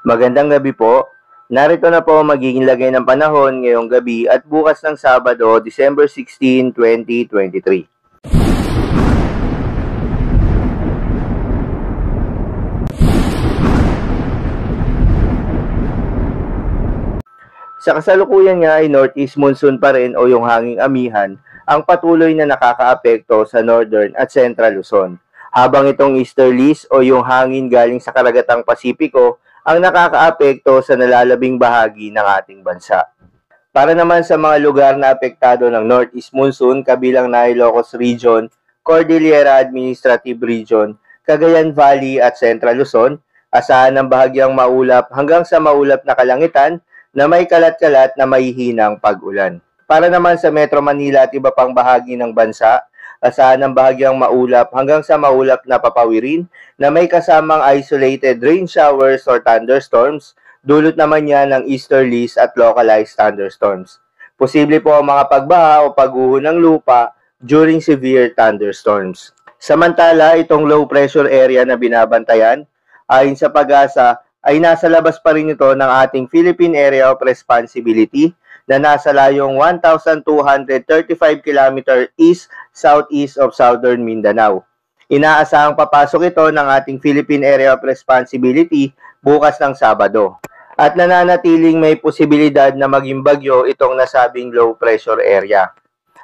Magandang gabi po. Narito na po magiging lagay ng panahon ngayong gabi at bukas ng Sabado, December 16, 2023. Sa kasalukuyan nga ay northeast monsoon pa rin o yung hanging amihan ang patuloy na nakakaapekto sa northern at central Luzon. Habang itong easterlies o yung hangin galing sa karagatang Pasipiko ang nakakaapekto sa nalalabing bahagi ng ating bansa. Para naman sa mga lugar na apektado ng northeast monsoon kabilang na Ilocos Region, Cordillera Administrative Region, Cagayan Valley at Central Luzon, asahan ng bahagyang maulap hanggang sa maulap na kalangitan na may kalat-kalat na mahihinang pag-ulan. Para naman sa Metro Manila at iba pang bahagi ng bansa, asahan ng bahagyang maulap hanggang sa maulap na papawirin na may kasamang isolated rain showers or thunderstorms, dulot naman yan ng easterlies at localized thunderstorms. Posible po ang mga pagbaha o pagguho ng lupa during severe thunderstorms. Samantala, itong low pressure area na binabantayan, ayon sa PAGASA, ay nasa labas pa rin ito ng ating Philippine Area of Responsibility na nasa layong 1,235 km east-southeast of southern Mindanao. Inaasahang papasok ito ng ating Philippine Area of Responsibility bukas ng Sabado. At nananatiling may posibilidad na maging bagyo itong nasabing low pressure area.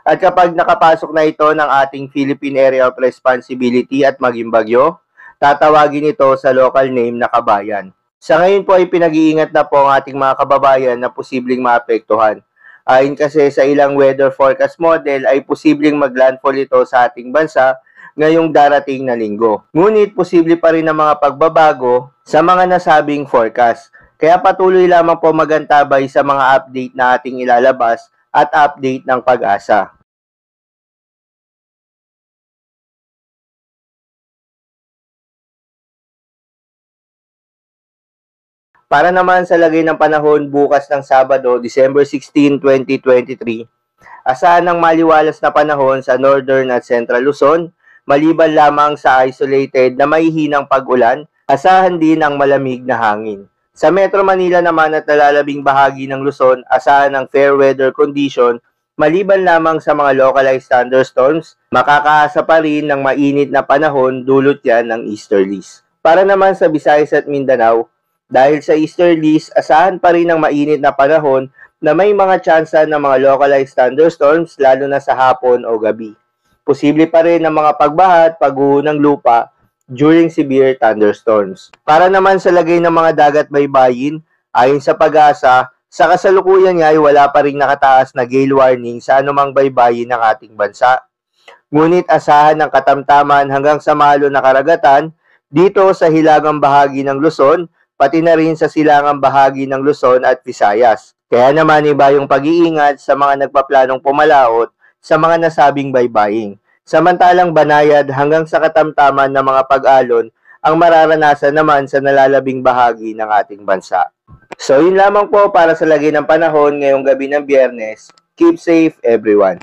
At kapag nakapasok na ito ng ating Philippine Area of Responsibility at maging bagyo, tatawagin ito sa local name na Kabayan. Sa ngayon po ay pinag-iingat na po ang ating mga kababayan na posibleng maapektuhan. Ayon kasi sa ilang weather forecast model ay posibleng maglandfall ito sa ating bansa ngayong darating na linggo. Ngunit posible pa rin ang mga pagbabago sa mga nasabing forecast. Kaya patuloy lamang po magantabay sa mga update na ating ilalabas at update ng PAGASA. Para naman sa lagay ng panahon bukas ng Sabado, December 16, 2023, asahan ng maliwalas na panahon sa Northern at Central Luzon, maliban lamang sa isolated na mahihinang pag-ulan, asahan din ang malamig na hangin. Sa Metro Manila naman at nalalabing bahagi ng Luzon, asahan ng fair weather condition, maliban lamang sa mga localized thunderstorms, makakaasa pa rin ng mainit na panahon dulot yan ng easterlies. Para naman sa Visayas at Mindanao, dahil sa easterlies, asahan pa rin ang mainit na panahon na may mga tsansa ng mga localized thunderstorms lalo na sa hapon o gabi. Posible pa rin ang mga pagbaha at pagguho ng lupa during severe thunderstorms. Para naman sa lagay ng mga dagat baybayin, ayon sa PAGASA, sa kasalukuyan nga ay wala pa rin nakataas na gale warning sa anumang baybayin ng ating bansa. Ngunit asahan ng katamtaman hanggang sa malo na karagatan dito sa hilagang bahagi ng Luzon, pati na rin sa silangang bahagi ng Luzon at Visayas. Kaya naman iba yung pag-iingat sa mga nagpaplanong pumalaot sa mga nasabing baybaying. Samantalang banayad hanggang sa katamtaman ng mga pag-alon ang mararanasan naman sa nalalabing bahagi ng ating bansa. So yun lamang po para sa lagay ng panahon ngayong gabi ng Biyernes. Keep safe everyone.